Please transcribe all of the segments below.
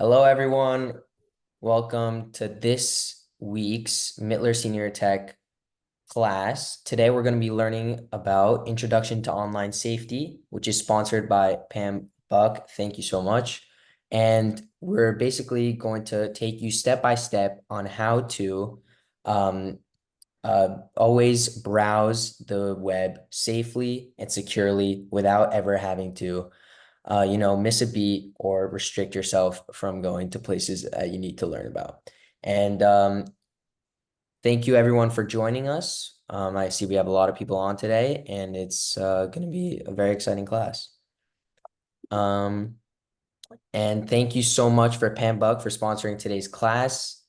Hello, everyone. Welcome to this week's Mittler Senior Tech class. Today, we're going to be learning about Introduction to Online Safety, which is sponsored by Pam Buck. Thank you so much. And we're basically going to take you step by step on how to um, always browse the web safely and securely without ever having to miss a beat or restrict yourself from going to places that you need to learn about. And thank you everyone for joining us. I see we have a lot of people on today, and it's going to be a very exciting class. Um, and thank you so much for Pam Buck for sponsoring today's class.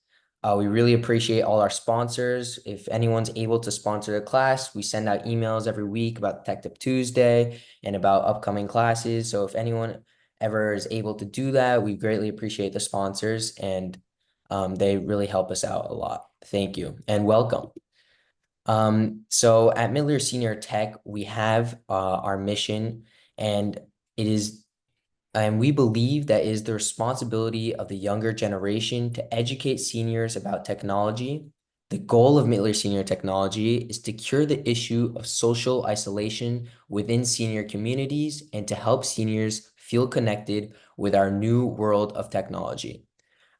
We really appreciate all our sponsors. If anyone's able to sponsor the class, we send out emails every week about Tech Tip Tuesday and about upcoming classes. So if anyone ever is able to do that, we greatly appreciate the sponsors, and they really help us out a lot. Thank you and welcome. So at Midler Senior Tech, we have our mission, and it is and we believe that it is the responsibility of the younger generation to educate seniors about technology. The goal of Mittler Senior Technology is to cure the issue of social isolation within senior communities and to help seniors feel connected with our new world of technology.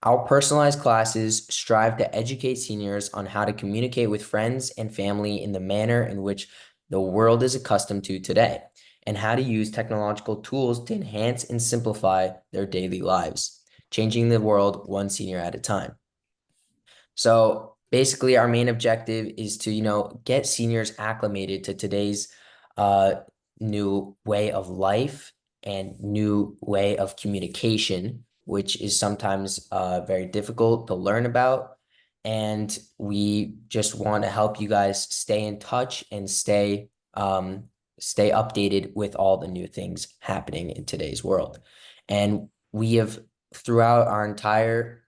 Our personalized classes strive to educate seniors on how to communicate with friends and family in the manner in which the world is accustomed to today, and how to use technological tools to enhance and simplify their daily lives, changing the world one senior at a time. So basically, our main objective is to, get seniors acclimated to today's uh, new way of life and new way of communication, which is sometimes very difficult to learn about. And we just want to help you guys stay in touch and stay updated with all the new things happening in today's world. And we have throughout our entire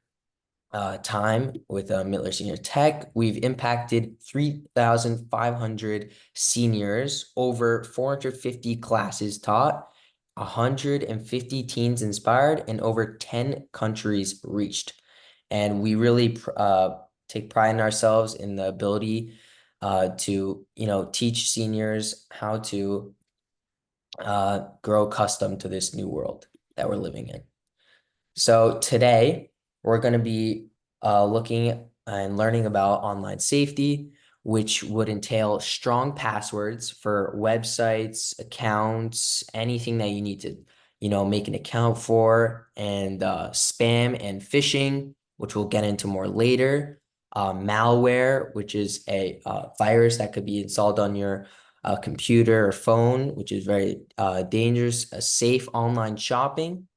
time with Mittler Senior Tech. We've impacted 3,500 seniors, over 450 classes taught, 150 teens inspired, and over 10 countries reached. And we really take pride in ourselves in the ability to, teach seniors how to grow accustomed to this new world that we're living in. So today we're going to be looking and learning about online safety, which would entail strong passwords for websites, accounts, anything that you need to, make an account for, and spam and phishing, which we'll get into more later. Malware, which is a virus that could be installed on your computer or phone, which is very dangerous. Safe online shopping.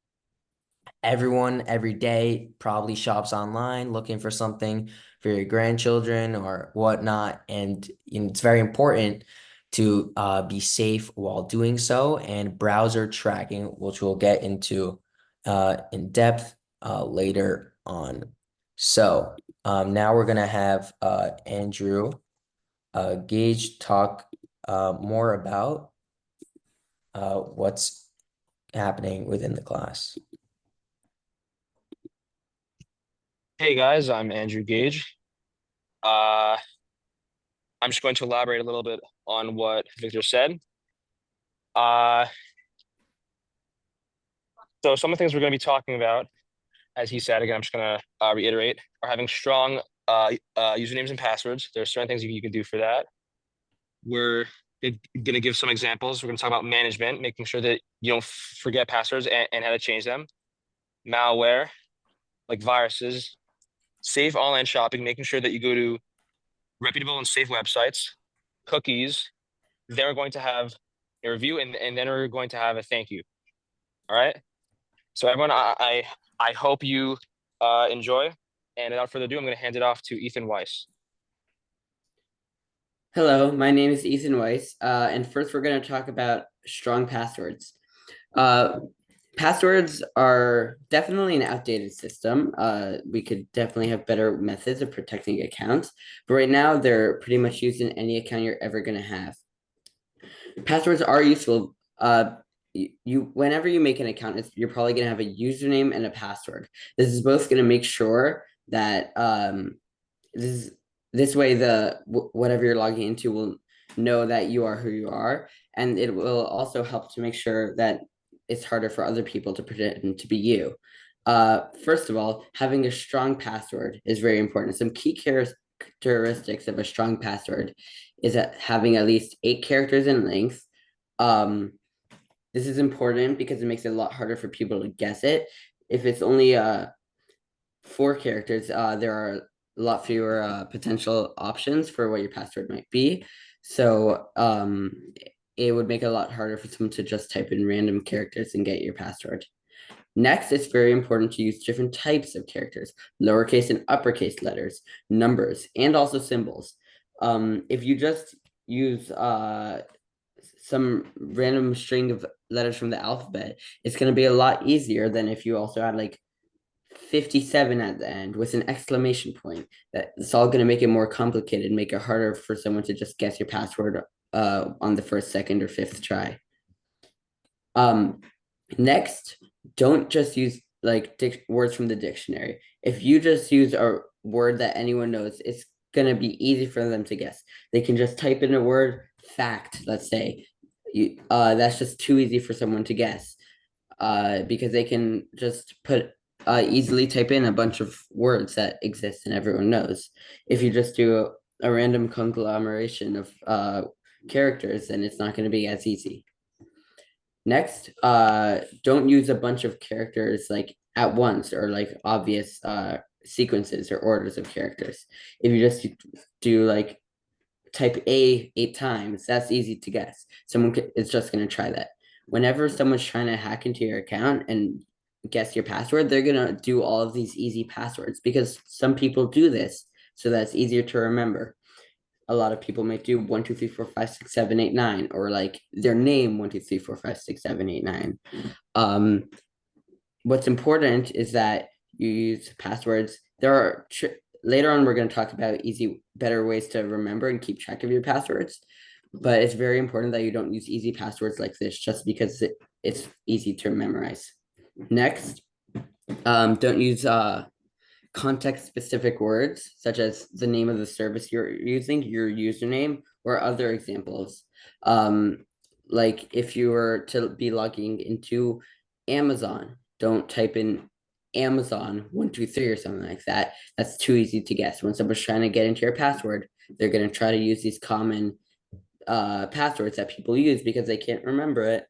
Everyone every day probably shops online looking for something for your grandchildren or whatnot. And it's very important to be safe while doing so, and browser tracking, which we'll get into in depth later on. So now we're going to have Andrew Gage talk more about what's happening within the class. Hey guys, I'm Andrew Gage. Uh, I'm just going to elaborate a little bit on what Victor said. Uh, so some of the things we're going to be talking about, as he said, again, I'm just going to reiterate, are having strong usernames and passwords. There are certain things you can do for that. We're going to give some examples. We're going to talk about management, making sure that you don't forget passwords and how to change them. Malware, like viruses. Safe online shopping, making sure that you go to reputable and safe websites. Cookies. They're going to have a review, and then we're going to have a thank you. All right. So everyone, I hope you enjoy. And without further ado, I'm going to hand it off to Ethan Weiss. Hello, my name is Ethan Weiss, and first we're going to talk about strong passwords. Uh, Passwords are definitely an outdated system. We could definitely have better methods of protecting accounts, but right now they're pretty much used in any account you're ever going to have. Passwords are useful. whenever you make an account, you're probably going to have a username and a password. This is both going to make sure that this this way whatever you're logging into will know that you are who you are, and it will also help to make sure that it's harder for other people to pretend to be you. First of all, having a strong password is very important. Some key characteristics of a strong password is that having at least 8 characters in length. This is important because it makes it a lot harder for people to guess it. If it's only 4 characters, there are a lot fewer potential options for what your password might be. So it would make it a lot harder for someone to just type in random characters and get your password. Next, it's very important to use different types of characters, lowercase and uppercase letters, numbers, and also symbols. If you just use some random string of letters from the alphabet, it's going to be a lot easier than if you also had like 57 at the end with an exclamation point. That's all going to make it more complicated, make it harder for someone to just guess your password on the first, second, or fifth try. Next, don't just use like words from the dictionary. If you just use a word that anyone knows, it's gonna be easy for them to guess. They can just type in a word, fact, let's say. That's just too easy for someone to guess. Because they can just easily type in a bunch of words that exist and everyone knows. If you just do a random conglomeration of characters, then it's not going to be as easy. Next, don't use a bunch of characters like at once or like obvious sequences or orders of characters. If you just do like type A 8 times, that's easy to guess. Someone is just going to try that. Whenever someone's trying to hack into your account and guess your password, they're going to do all of these easy passwords because some people do this, so that's easier to remember. A lot of people might do 1 2 3 4 5 6 7 8 9, or like their name 1 2 3 4 5 6 7 8 9. What's important is that you use passwords. There are later on we're going to talk about better ways to remember and keep track of your passwords, but it's very important that you don't use easy passwords like this just because it's easy to memorize. Next, don't use context specific words such as the name of the service you're using, your username, or other examples. Like if you were to be logging into Amazon, don't type in Amazon 123 or something like that. That's too easy to guess. When someone's trying to get into your password, they're going to try to use these common passwords that people use because they can't remember it,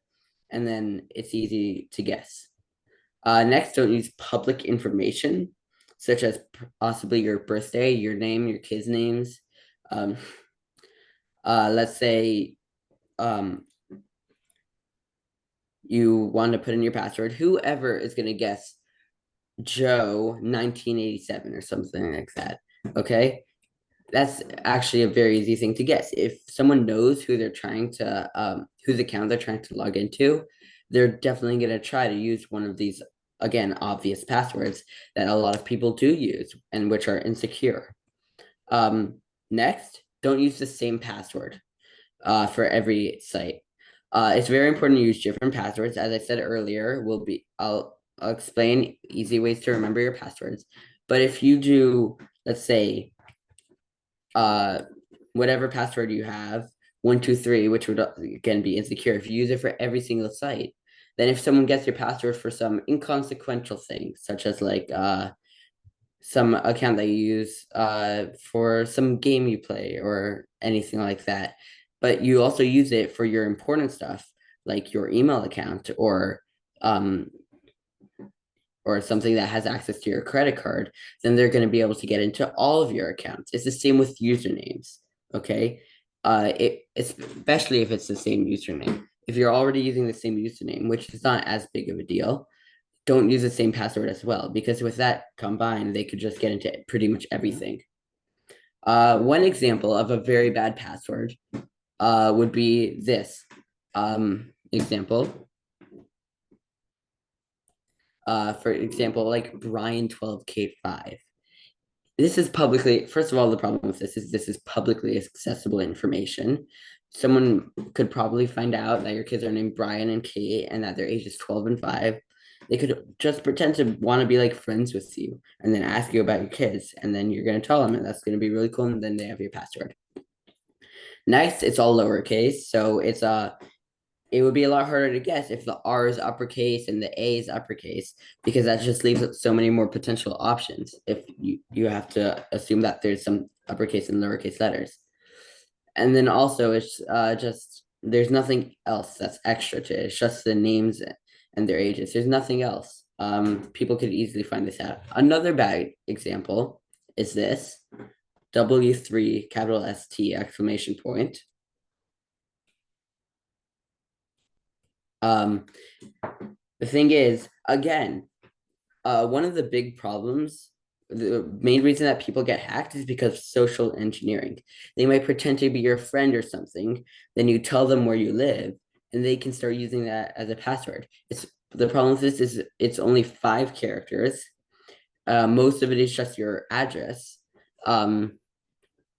and then it's easy to guess. Next, don't use public information, such as possibly your birthday, your name, your kids' names. Let's say you want to put in your password. Whoever is going to guess Joe 1987 or something like that. Okay. That's actually a very easy thing to guess. If someone knows who they're trying to, whose account they're trying to log into, they're definitely going to try to use one of these, again, obvious passwords that a lot of people do use and which are insecure. Next, don't use the same password for every site. It's very important to use different passwords. As I said earlier, I'll explain easy ways to remember your passwords. But if you do, let's say, whatever password you have, 123, which would again be insecure. If you use it for every single site, then if someone gets your password for some inconsequential thing, such as like some account that you use for some game you play or anything like that, but you also use it for your important stuff, like your email account or something that has access to your credit card, then they're going to be able to get into all of your accounts. It's the same with usernames. Okay. Especially if it's the same username. If you're already using the same username, which is not as big of a deal, don't use the same password as well, because with that combined, they could just get into pretty much everything. One example of a very bad password would be this example. For example, like Brian12K5. This is publicly, first of all, the problem with this is publicly accessible information. someone could probably find out that your kids are named Brian and Kate and that their age is 12 and 5. They could just pretend to want to be like friends with you and then ask you about your kids. And then you're going to tell them, and that's going to be really cool. And then they have your password. Next, it's all lowercase. So it would be a lot harder to guess if the R is uppercase and the A is uppercase, because that just leaves so many more potential options if you have to assume that there's some uppercase and lowercase letters. And then also it's just there's nothing else that's extra to it. It's just the names and their ages. There's nothing else. People could easily find this out. Another bad example is this W3 capital ST exclamation point. The thing is, again, one of the big problems, the main reason that people get hacked is because of social engineering. They might pretend to be your friend or something, then you tell them where you live, and they can start using that as a password. It's the problem with this is it's only 5 characters. Most of it is just your address.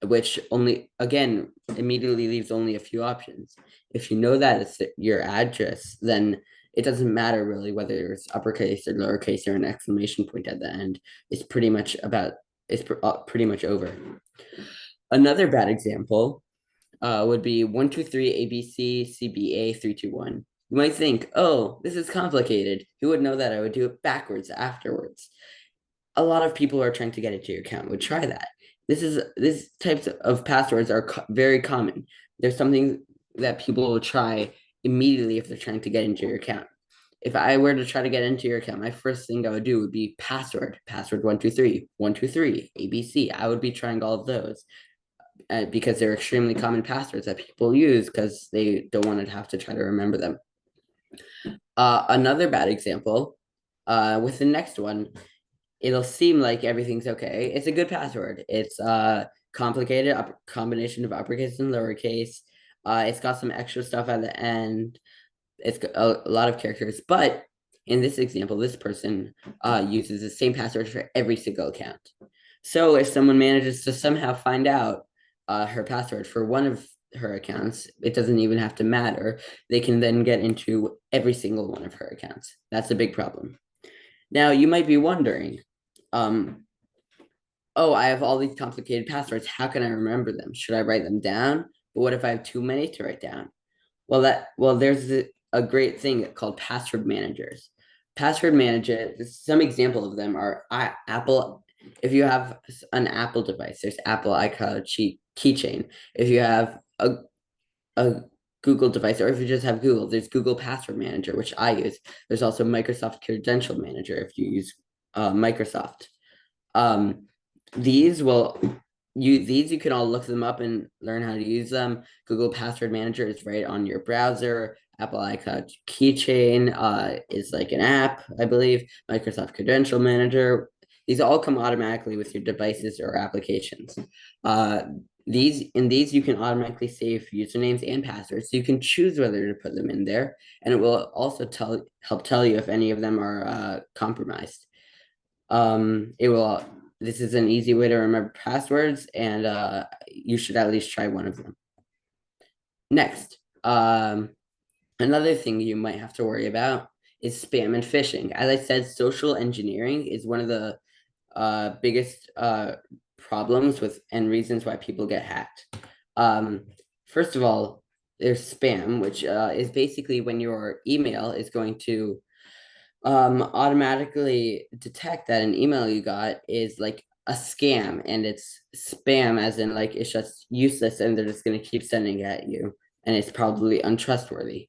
Which only again immediately leaves only a few options. If you know that it's your address, then it doesn't matter really whether it's uppercase or lowercase or an exclamation point at the end. It's pretty much pretty much over. Another bad example would be 123 ABC CBA 321. You might think, oh, this is complicated. Who would know that I would do it backwards afterwards? A lot of people are trying to get into your account would try that. This types of passwords are very common. There's something that people will try immediately if they're trying to get into your account. If I were to try to get into your account, my first thing I would do would be password 123 123 ABC. I would be trying all of those because they're extremely common passwords that people use because they don't want to have to try to remember them. Another bad example with the next one, it'll seem like everything's okay. It's a good password. It's complicated combination of uppercase and lowercase. It's got some extra stuff at the end. It's got a lot of characters, but in this example, this person uses the same password for every single account. So if someone manages to somehow find out her password for one of her accounts, it doesn't even have to matter. They can then get into every single one of her accounts. That's a big problem. Now you might be wondering, oh, I have all these complicated passwords. How can I remember them? Should I write them down? But what if I have too many to write down? Well, there's a great thing called password managers. Password manager, some example of them are Apple. If you have an Apple device, there's Apple iCloud keychain. If you have a Google device, or if you just have Google, there's Google Password Manager, which I use. There's also Microsoft Credential Manager if you use Microsoft. These you can all look them up and learn how to use them. Google Password Manager is right on your browser. Apple iCloud Keychain is like an app, I believe. Microsoft Credential Manager. These all come automatically with your devices or applications. These you can automatically save usernames and passwords, so you can choose whether to put them in there, and it will also help tell you if any of them are compromised. This is an easy way to remember passwords, and you should at least try one of them. Next, another thing you might have to worry about is spam and phishing. As I said, social engineering is one of the biggest problems with and reasons why people get hacked. First of all, there's spam, which is basically when your email is going to automatically detect that an email you got is like a scam, and it's spam as in like it's just useless and they're just going to keep sending it at you, and it's probably untrustworthy.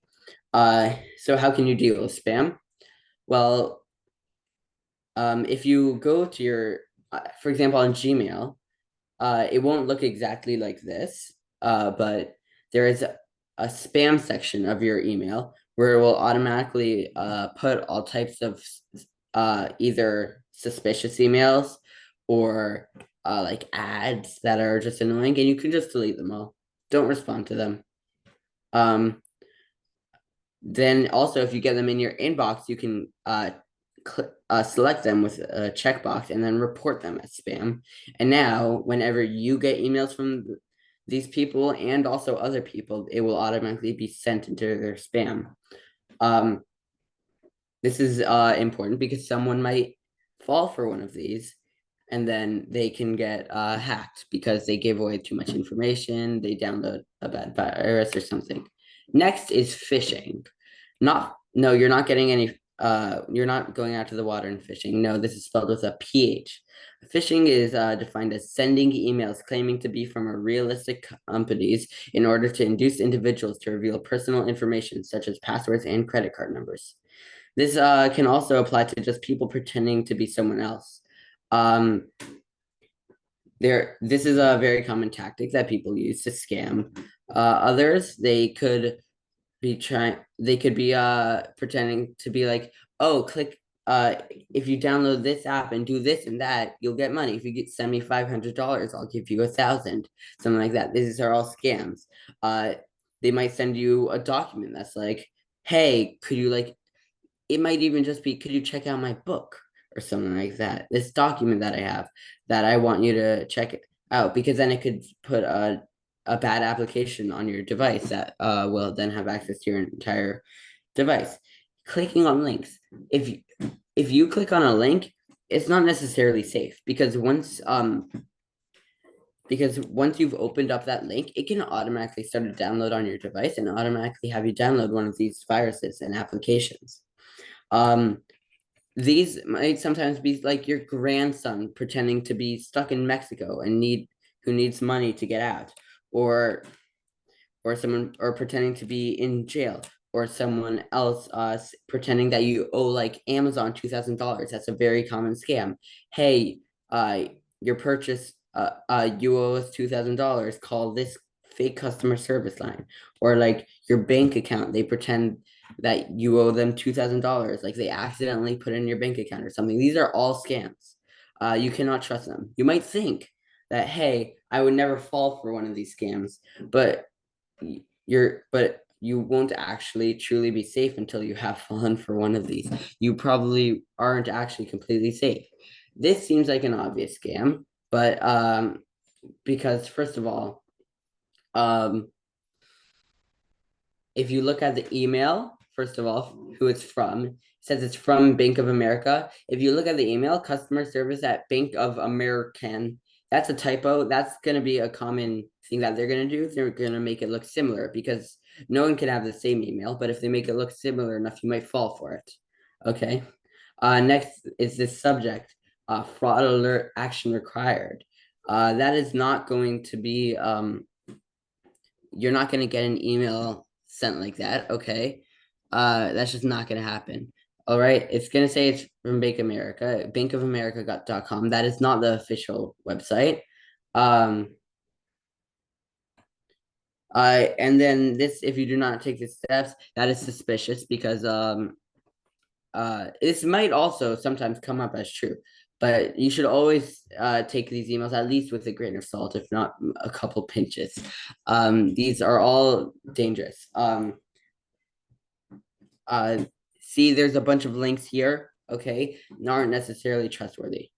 So how can you deal with spam? Well, if you go to your for example on Gmail, it won't look exactly like this, but there is a spam section of your email where it will automatically put all types of either suspicious emails or like ads that are just annoying, and you can just delete them all. Don't respond to them. Then also, if you get them in your inbox, you can select them with a checkbox and then report them as spam. And now, whenever you get emails from these people and also other people, it will automatically be sent into their spam. This is important because someone might fall for one of these and then they can get hacked because they gave away too much information, they download a bad virus or something. Next is phishing. No, you're not getting any, you're not going out to the water in phishing. No, this is spelled with a PH. Phishing is defined as sending emails claiming to be from a realistic companies in order to induce individuals to reveal personal information such as passwords and credit card numbers. This can also apply to just people pretending to be someone else. This is a very common tactic that people use to scam others. They could be pretending to be like, oh, click if you download this app and do this and that, you'll get money. If you send me $500, I'll give you 1,000, something like that. These are all scams. They might send you a document that's like, hey, could you like, it might even just be, could you check out my book or something like that? This document that I have that I want you to check it out, because then it could put a bad application on your device that will then have access to your entire device. Clicking on links. If you click on a link, it's not necessarily safe because once you've opened up that link, it can automatically start a download on your device and automatically have you download one of these viruses and applications. These might sometimes be like your grandson pretending to be stuck in Mexico and who needs money to get out, or someone, or pretending to be in jail, or someone else pretending that you owe like Amazon $2,000. That's a very common scam. Hey, your purchase, you owe us $2,000. Call this fake customer service line, or like your bank account. They pretend that you owe them $2,000, like they accidentally put in your bank account or something. These are all scams. You cannot trust them. You might think that, hey, I would never fall for one of these scams, but you won't actually truly be safe until you have fallen for one of these. You probably aren't actually completely safe. This seems like an obvious scam, but because first of all, if you look at the email, first of all, who it's from, it says it's from Bank of America. If you look at the email, customer service at Bank of American, that's a typo. That's going to be a common thing that they're going to do. They're going to make it look similar because no one can have the same email, but if they make it look similar enough, you might fall for it. Okay. Next is this subject, fraud alert action required. That is not going to be, you're not going to get an email sent like that. Okay. That's just not going to happen. All right. It's going to say it's from Bank of America, bankofamerica.com. That is not the official website. And then this, if you do not take the steps, that is suspicious because this might also sometimes come up as true, but you should always take these emails at least with a grain of salt, if not a couple pinches. These are all dangerous. See, there's a bunch of links here, okay, aren't necessarily trustworthy.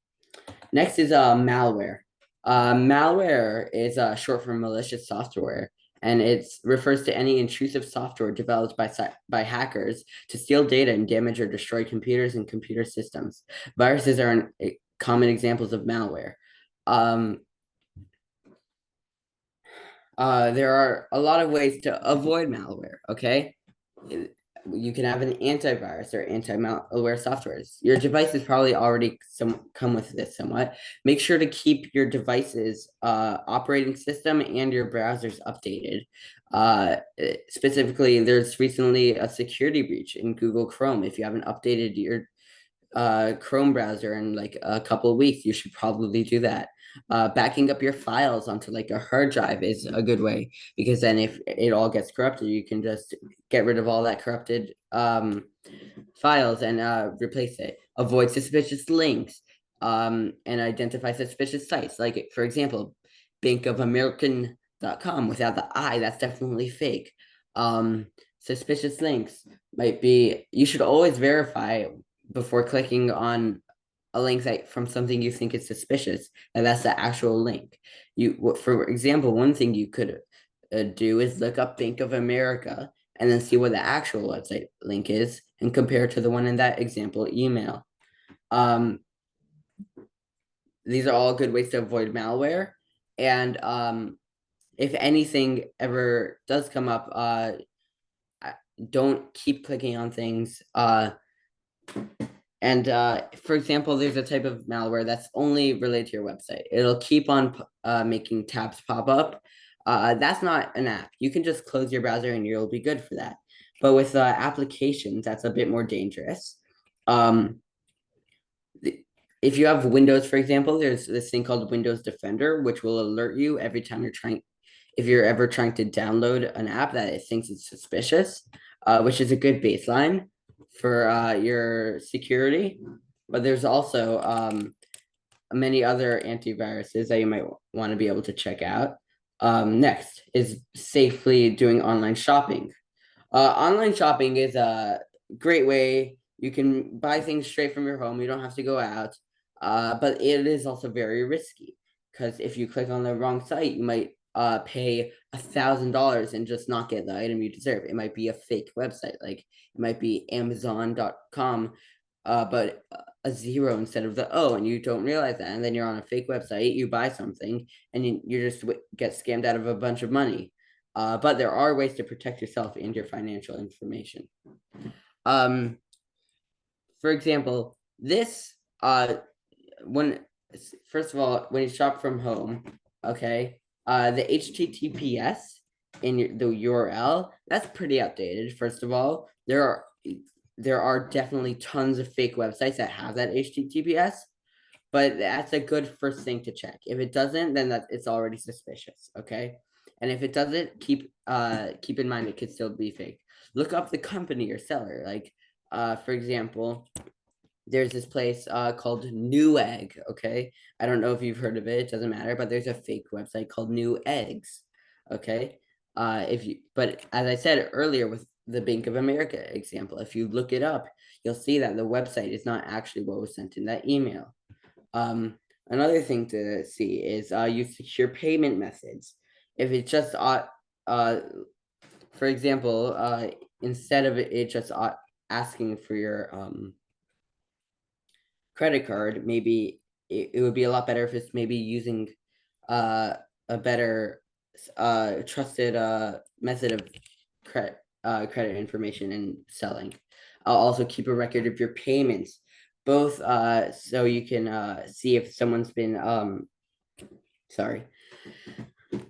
Next is malware. Malware is short for malicious software, and it refers to any intrusive software developed by hackers to steal data and damage or destroy computers and computer systems. Viruses are common examples of malware. There are a lot of ways to avoid malware, okay? You can have an antivirus or anti-malware softwares. Your devices probably already come with this somewhat. Make sure to keep your device's operating system and your browsers updated. Specifically, there's recently a security breach in Google Chrome. If you haven't updated your Chrome browser in like a couple of weeks, you should probably do that. Backing up your files onto like a hard drive is a good way, because then if it all gets corrupted, you can just get rid of all that corrupted files and replace it. Avoid suspicious links and identify suspicious sites. Like, for example, bankofamerican.com without the I, that's definitely fake. Suspicious links might be, you should always verify before clicking on a link from something you think is suspicious, and that's the actual link. For example, one thing you could do is look up Bank of America and then see what the actual website link is and compare to the one in that example email. These are all good ways to avoid malware. And if anything ever does come up, don't keep clicking on things. For example, there's a type of malware that's only related to your website. It'll keep on making tabs pop up. That's not an app. You can just close your browser and you'll be good for that. But with applications, that's a bit more dangerous. If you have Windows, for example, there's this thing called Windows Defender, which will alert you every time if you're ever trying to download an app that it thinks it's suspicious, which is a good baseline for your security. But there's also many other antiviruses that you might want to be able to check out. Next is safely doing online shopping. Online shopping is a great way. You can buy things straight from your home. You don't have to go out. But it is also very risky because if you click on the wrong site, you might pay $1,000 and just not get the item you deserve. It might be a fake website, like it might be Amazon.com, but a zero instead of the O, and you don't realize that. And then you're on a fake website, you buy something, and you just get scammed out of a bunch of money. But there are ways to protect yourself and your financial information. For example, this when first of all, when you shop from home, okay, the HTTPS in the URL, that's pretty outdated. First of all, there are definitely tons of fake websites that have that HTTPS, but that's a good first thing to check. If it doesn't, then it's already suspicious. Okay, and if it doesn't, keep in mind it could still be fake. Look up the company or seller. Like, for example, there's this place called Newegg. Okay, I don't know if you've heard of it. It doesn't matter. But there's a fake website called New Eggs. Okay, but as I said earlier with the Bank of America example, if you look it up, you'll see that the website is not actually what was sent in that email. Another thing to see is use secure payment methods. If it's just for example, instead of it just asking for your credit card, maybe it would be a lot better if it's maybe using a better trusted method of credit information and selling. I'll also keep a record of your payments, both so you can see if someone's been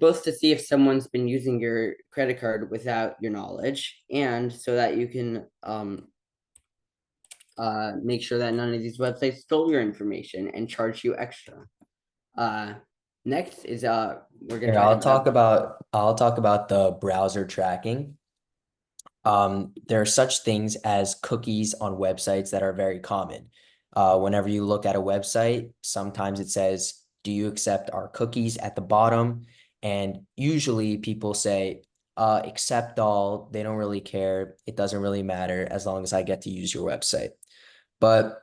both to see if someone's been using your credit card without your knowledge, and so that you can make sure that none of these websites stole your information and charge you extra. Next is we're gonna Here, I'll talk about the browser tracking. There are such things as cookies on websites that are very common. Whenever you look at a website, sometimes it says, "Do you accept our cookies?" at the bottom, and usually people say, "Accept all." They don't really care. It doesn't really matter as long as I get to use your website. But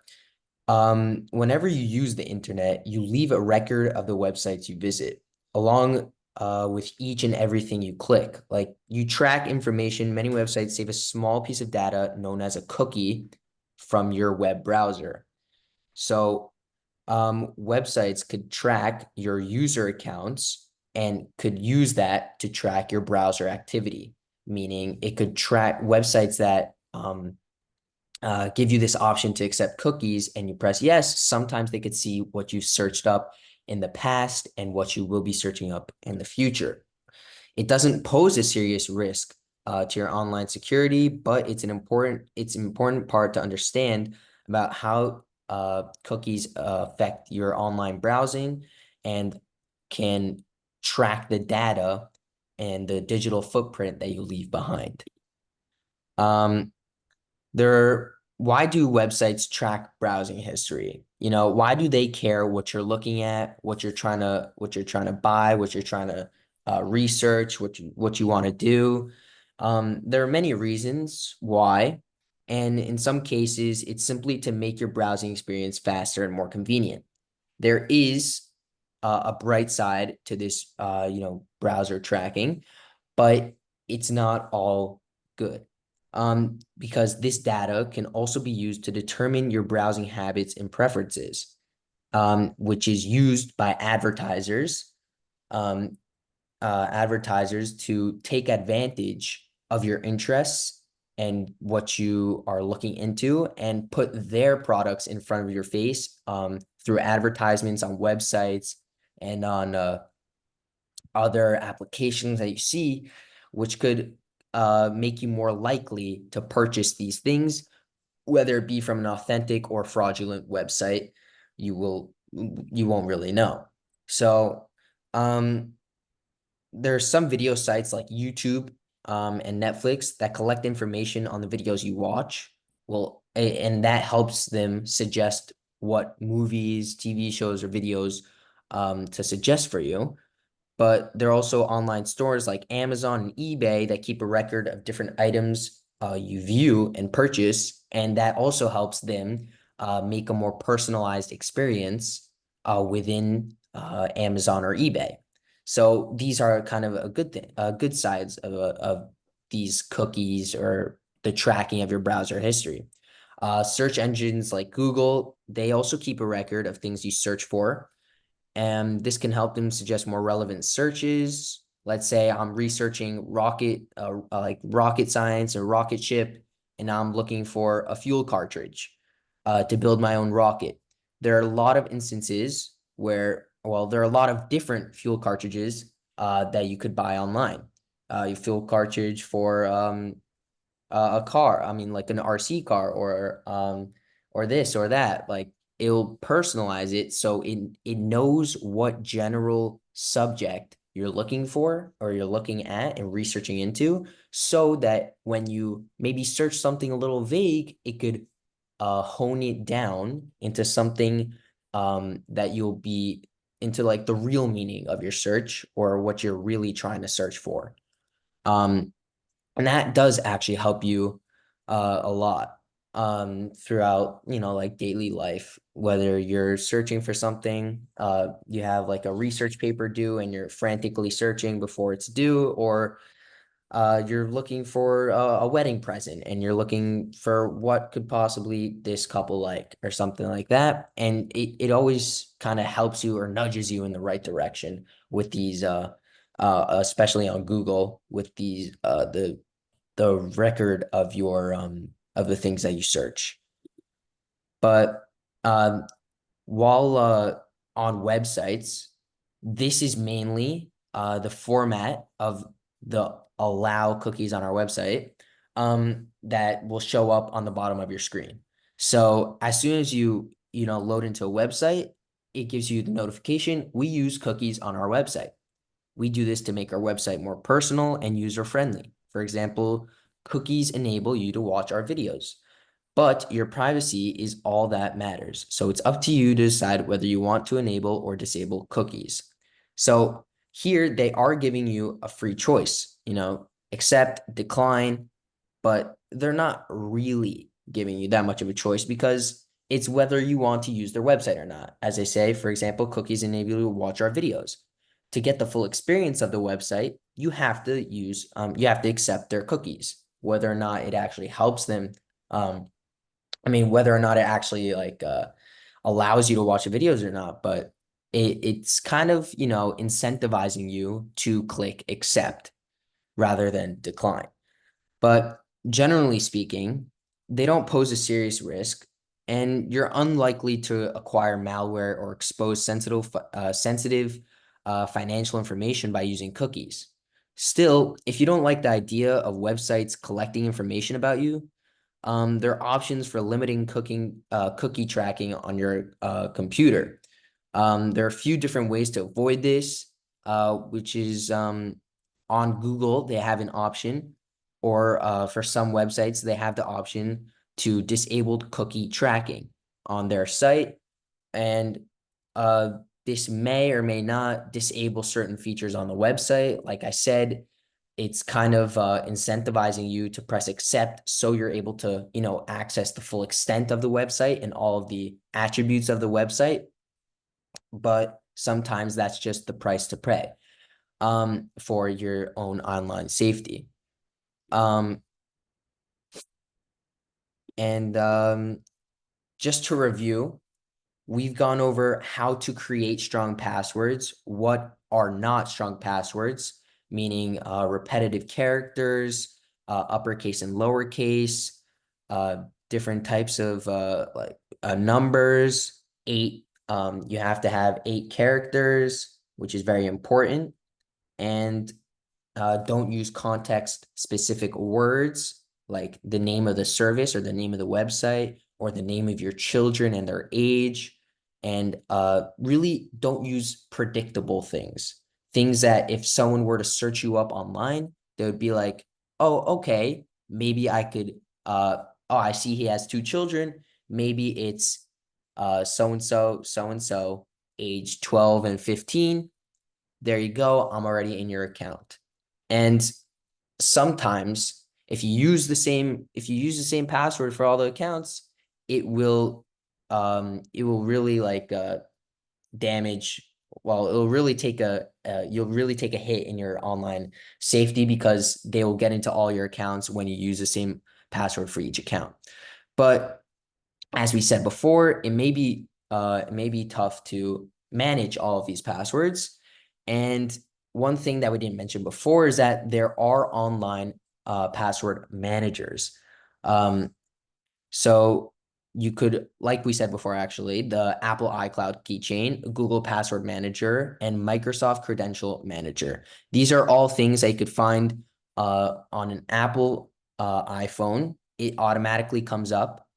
whenever you use the internet, you leave a record of the websites you visit, along with each and everything you click. Like you track information. Many websites save a small piece of data known as a cookie from your web browser. So websites could track your user accounts and could use that to track your browser activity, meaning it could track websites that give you this option to accept cookies and you press yes. Sometimes they could see what you searched up in the past and what you will be searching up in the future. It doesn't pose a serious risk to your online security, but it's an important part to understand about how cookies affect your online browsing and can track the data and the digital footprint that you leave behind. Why do websites track browsing history? Why do they care what you're looking at, what you're trying to buy, what you're trying to research, what you want to do? There are many reasons why, and in some cases, it's simply to make your browsing experience faster and more convenient. There is a bright side to this, browser tracking, but it's not all good. Because this data can also be used to determine your browsing habits and preferences, which is used by um, advertisers to take advantage of your interests and what you are looking into and put their products in front of your face, through advertisements on websites and on other applications that you see, which could make you more likely to purchase these things, whether it be from an authentic or fraudulent website. You won't really know. So there's some video sites like YouTube and Netflix that collect information on the videos you watch. Well, and that helps them suggest what movies, TV shows, or videos to suggest for you. But there are also online stores like Amazon and eBay that keep a record of different items you view and purchase, and that also helps them make a more personalized experience within Amazon or eBay. So these are kind of a good thing, good sides of these cookies or the tracking of your browser history. Search engines like Google, they also keep a record of things you search for, and this can help them suggest more relevant searches. Let's say I'm researching like rocket science or rocket ship, and I'm looking for a fuel cartridge to build my own rocket. There are a lot of instances where, well, there are a lot of different fuel cartridges that you could buy online. Your fuel cartridge for a car, I mean, like an RC car, or this or that. Like, it'll personalize it so it knows what general subject you're looking for or you're looking at and researching into, so that when you maybe search something a little vague, it could hone it down into something that you'll be into, like the real meaning of your search or what you're really trying to search for. Um, and that does actually help you a lot throughout, like daily life, whether you're searching for something, you have like a research paper due and you're frantically searching before it's due, or you're looking for a wedding present and you're looking for what could possibly this couple like, or something like that, and it always kind of helps you or nudges you in the right direction with these especially on Google, with these the record of your of the things that you search. But um, while on websites, this is mainly the format of the allow cookies on our website that will show up on the bottom of your screen. So as soon as you load into a website, it gives you the notification, we use cookies on our website. We do this to make our website more personal and user-friendly. For example, cookies enable you to watch our videos, but your privacy is all that matters. So it's up to you to decide whether you want to enable or disable cookies. So here they are giving you a free choice, accept, decline, but they're not really giving you that much of a choice, because it's whether you want to use their website or not. As I say, for example, cookies enable you to watch our videos. To get the full experience of the website, you have to accept their cookies, whether or not it actually helps them. Whether or not it actually allows you to watch the videos or not, but it's kind of, incentivizing you to click accept rather than decline. But generally speaking, they don't pose a serious risk, and you're unlikely to acquire malware or expose sensitive financial information by using cookies. Still, if you don't like the idea of websites collecting information about you, there are options for limiting cookie tracking on your computer. There are a few different ways to avoid this, which is on Google, they have an option, or for some websites, they have the option to disable cookie tracking on their site. And this may or may not disable certain features on the website. Like I said, it's kind of incentivizing you to press accept so you're able to, access the full extent of the website and all of the attributes of the website. But sometimes that's just the price to pay for your own online safety. And just to review, we've gone over how to create strong passwords, what are not strong passwords, meaning repetitive characters, uppercase and lowercase, different types of numbers, you have to have 8 characters, which is very important, and don't use context specific words like the name of the service or the name of the website or the name of your children and their age. And really don't use predictable things. Things that if someone were to search you up online, they would be like, oh, okay, maybe I could, oh, I see he has 2 children. Maybe it's so and so, age 12 and 15. There you go. I'm already in your account. And sometimes if you use the same password for all the accounts, it will really like damage, well, it'll really take you'll really take a hit in your online safety because they will get into all your accounts when you use the same password for each account. But as we said before, it may be tough to manage all of these passwords. And one thing that we didn't mention before is that there are online password managers. So you could, like we said before, actually, the Apple iCloud keychain, Google Password Manager, and Microsoft Credential Manager. These are all things that you could find on an Apple iPhone. It automatically comes up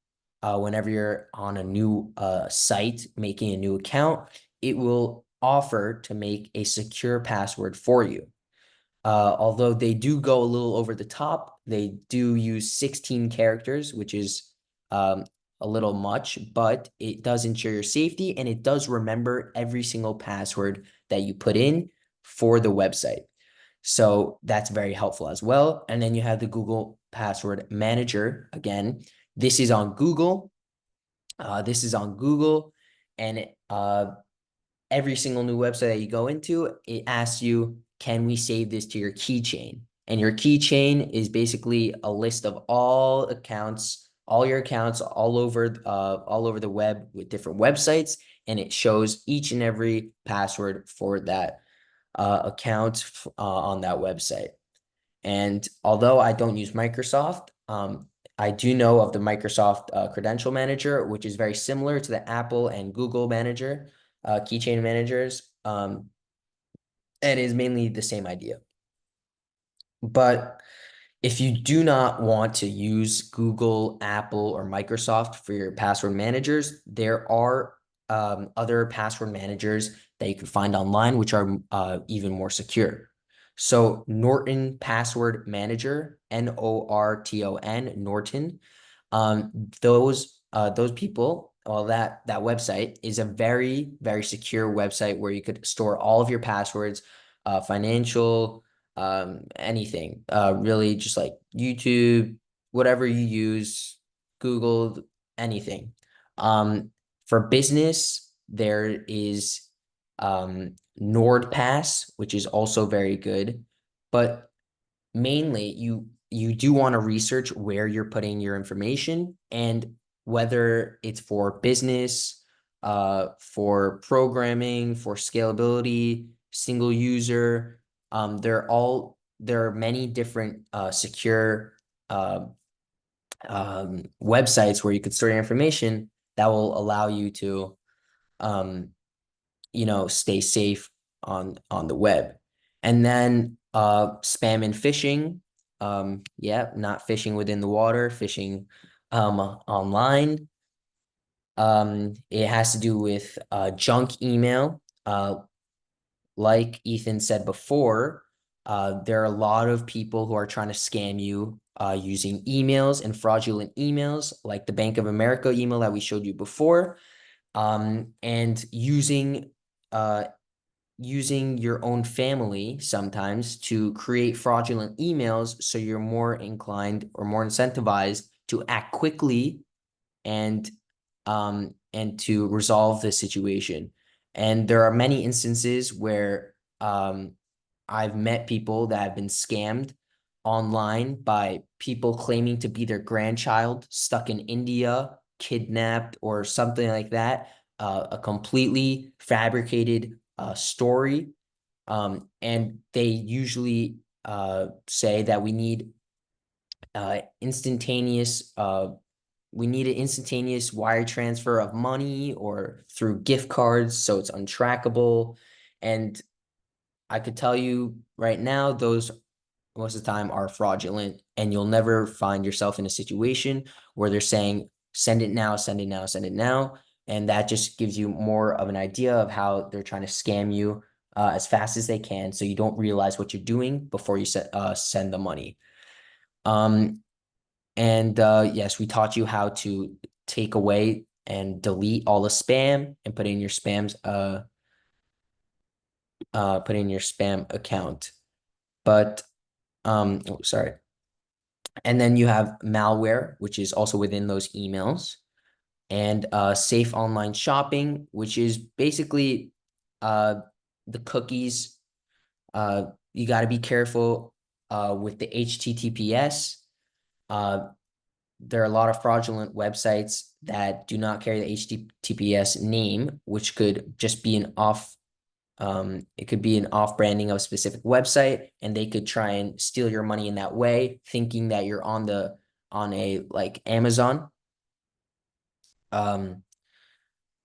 whenever you're on a new site making a new account. It will offer to make a secure password for you. Although they do go a little over the top, they do use 16 characters, which is a little much, but it does ensure your safety and it does remember every single password that you put in for the website. So that's very helpful as well. And then you have the Google Password Manager. Again, this is on Google. And every single new website that you go into, it asks you, can we save this to your keychain? And your keychain is basically a list of all accounts, all your accounts all over the web with different websites, and it shows each and every password for that account on that website. And although I don't use Microsoft, I do know of the Microsoft Credential Manager, which is very similar to the Apple and Google Manager, keychain managers, and is mainly the same idea. But if you do not want to use Google, Apple, or Microsoft for your password managers, there are other password managers that you can find online, which are even more secure. So Norton Password Manager, Norton, Norton, those people, well, that website is a very, very secure website where you could store all of your passwords, financial, anything, really just like YouTube, whatever you use, Google, anything. For business, there is NordPass, which is also very good, but mainly you do want to research where you're putting your information and whether it's for business, for programming, for scalability, single user. There are many different secure websites where you could store your information that will allow you to stay safe on the web. And then spam and phishing. Yeah, not fishing within the water, fishing online. It has to do with junk email. Like Ethan said before, there are a lot of people who are trying to scam you using emails and fraudulent emails, like the Bank of America email that we showed you before, and using your own family sometimes to create fraudulent emails so you're more inclined or more incentivized to act quickly and to resolve the situation. And there are many instances where I've met people that have been scammed online by people claiming to be their grandchild stuck in India, kidnapped, or something like that. A completely fabricated story. And they usually say that instantaneous we need an instantaneous wire transfer of money or through gift cards so it's untrackable. And I could tell you right now, those most of the time are fraudulent, and you'll never find yourself in a situation where they're saying, send it now, send it now, send it now. And that just gives you more of an idea of how they're trying to scam you as fast as they can. So you don't realize what you're doing before you send the money. Um, and yes, we taught you how to take away and delete all the spam and put in your spam account. But oh, sorry. And then you have malware, which is also within those emails, and safe online shopping, which is basically uh the cookies. You got to be careful with the HTTPS. Uh, there are a lot of fraudulent websites that do not carry the HTTPS name, which could just be it could be an off branding of a specific website, and they could try and steal your money in that way, thinking that you're on a like Amazon. Um,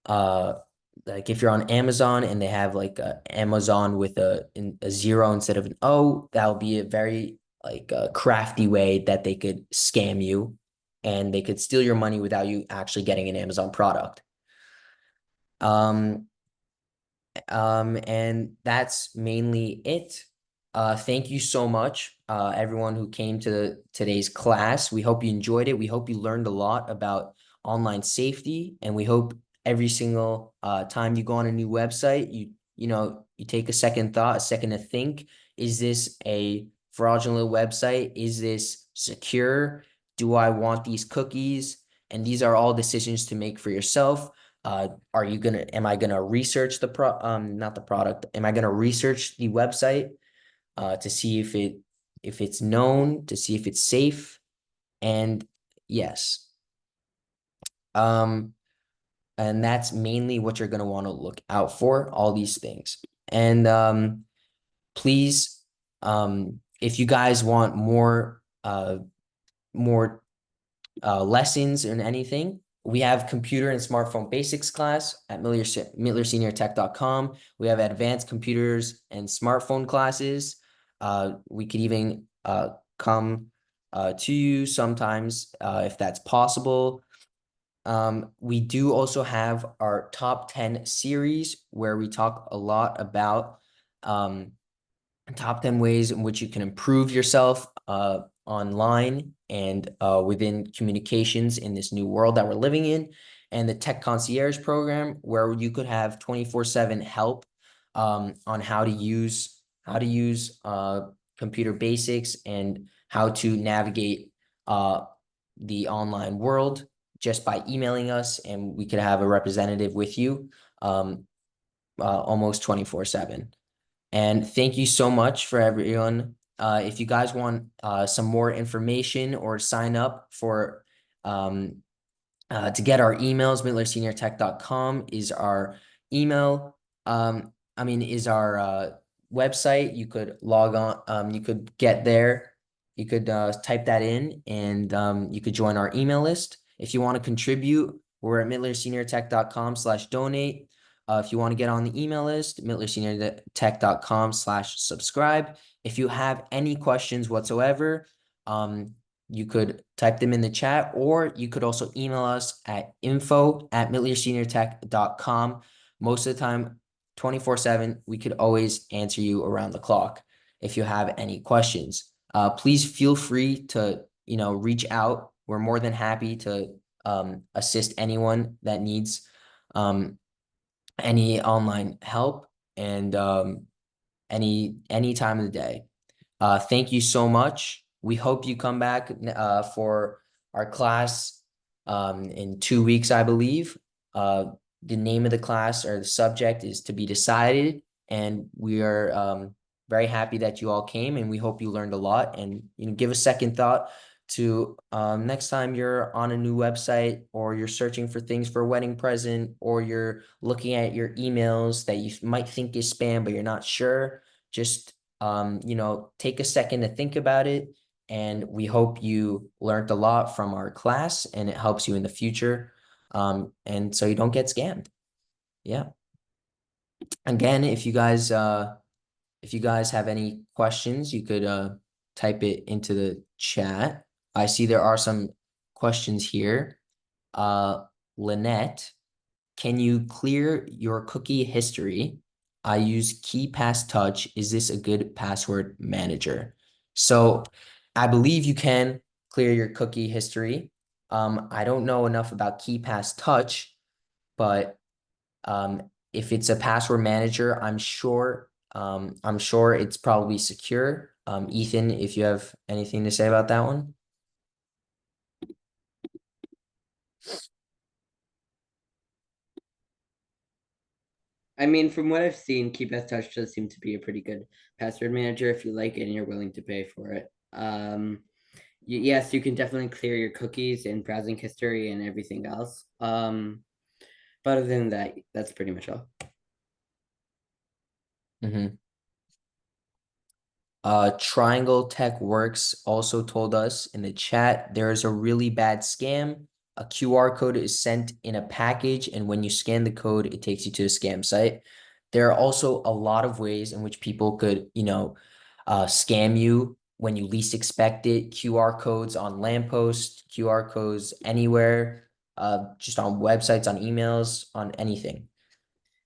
uh, like if you're on Amazon and they have like a Amazon with a zero instead of an O, that'll be a very like a crafty way that they could scam you, and they could steal your money without you actually getting an Amazon product. Um, and that's mainly it. Thank you so much, everyone who came to today's class. We hope you enjoyed it. We hope you learned a lot about online safety, and we hope every single time you go on a new website, you take a second thought, a second to think, is this a fraudulent website? Is this secure? Do I want these cookies? And these are all decisions to make for yourself. Am I gonna research not the product, am I gonna research the website to see if it's known, to see if it's safe? And yes. Um, and that's mainly what you're gonna want to look out for, all these things. And please, if you guys want more lessons and anything, we have computer and smartphone basics class at MillerSeniorTech.com. We have advanced computers and smartphone classes. We could even come to you sometimes if that's possible. We do also have our top 10 series where we talk a lot about top 10 ways in which you can improve yourself online and within communications in this new world that we're living in, and the Tech Concierge program, where you could have 24/7 help on how to use computer basics and how to navigate the online world just by emailing us, and we could have a representative with you almost 24/7. And thank you so much for everyone. If you guys want some more information or sign up for to get our emails, MillerSeniorTech.com is our email. Is our website. You could log on. You could get there. You could type that in, and you could join our email list. If you want to contribute, we're at MillerSeniorTech.com/donate. If you want to get on the email list, MillerSeniorTech.com/subscribe. If you have any questions whatsoever, you could type them in the chat, or you could also email us at info@MillerSeniorTech.com. Most of the time, 24/7, we could always answer you around the clock if you have any questions. Please feel free to, reach out. We're more than happy to assist anyone that needs any online help, and any time of the day. Thank you so much. We hope you come back for our class in 2 weeks, I believe. the name of the class or the subject is to be decided, and we are very happy that you all came, and we hope you learned a lot. And give a second thought to next time you're on a new website, or you're searching for things for a wedding present, or you're looking at your emails that you might think is spam but you're not sure. Just take a second to think about it, and we hope you learned a lot from our class and it helps you in the future, and so you don't get scammed. Yeah. Again, if you guys have any questions, you could type it into the chat. I see there are some questions here. Lynette, can you clear your cookie history? I use KeePass Touch. Is this a good password manager? So I believe you can clear your cookie history. I don't know enough about KeePass Touch, but if it's a password manager, I'm sure it's probably secure. Ethan, if you have anything to say about that one. I mean, from what I've seen, Keep As Touch does seem to be a pretty good password manager if you like it and you're willing to pay for it. Yes, you can definitely clear your cookies and browsing history and everything else. But other than that, that's pretty much all. Mm-hmm. Triangle Tech Works also told us in the chat there is a really bad scam. A QR code is sent in a package, and when you scan the code, it takes you to a scam site. There are also a lot of ways in which people could, scam you when you least expect it. QR codes on lampposts, QR codes anywhere, just on websites, on emails, on anything.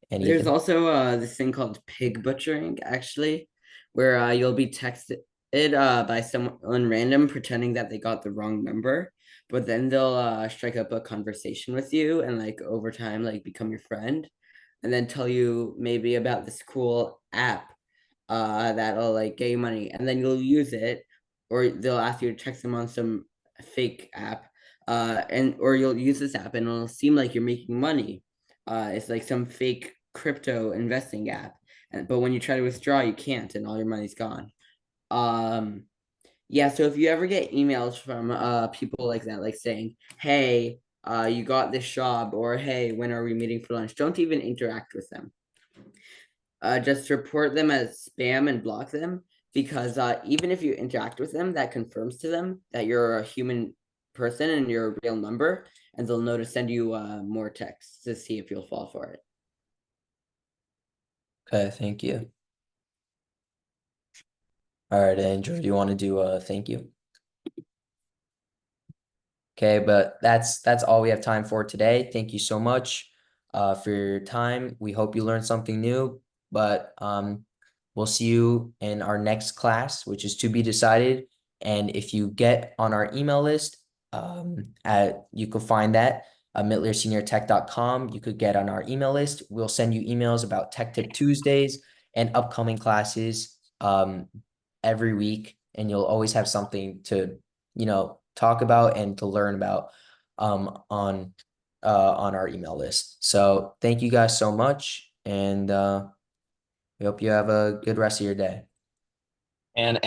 And There's Ethan? also this thing called pig butchering, actually, where you'll be texted by someone random pretending that they got the wrong number, but then they'll strike up a conversation with you and like over time like become your friend, and then tell you maybe about this cool app that'll like get you money, and then you'll use it, or they'll ask you to text them on some fake app, and or you'll use this app and it'll seem like you're making money. It's like some fake crypto investing app, but when you try to withdraw, you can't, and all your money's gone. Um, yeah, so if you ever get emails from people like that, like saying, "Hey, you got this job," or "Hey, when are we meeting for lunch?" Don't even interact with them. Just report them as spam and block them, because even if you interact with them, that confirms to them that you're a human person and you're a real number, and they'll know to send you more texts to see if you'll fall for it. Okay, thank you. All right, Andrew, do you want to do a thank you? Okay, but that's all we have time for today. Thank you so much for your time. We hope you learned something new, but we'll see you in our next class, which is to be decided. And if you get on our email list, you can find that at mittlerseniortech.com. You could get on our email list. We'll send you emails about Tech Tip Tuesdays and upcoming classes every week, and you'll always have something to talk about and to learn about on our email list. So thank you guys so much, and we hope you have a good rest of your day. And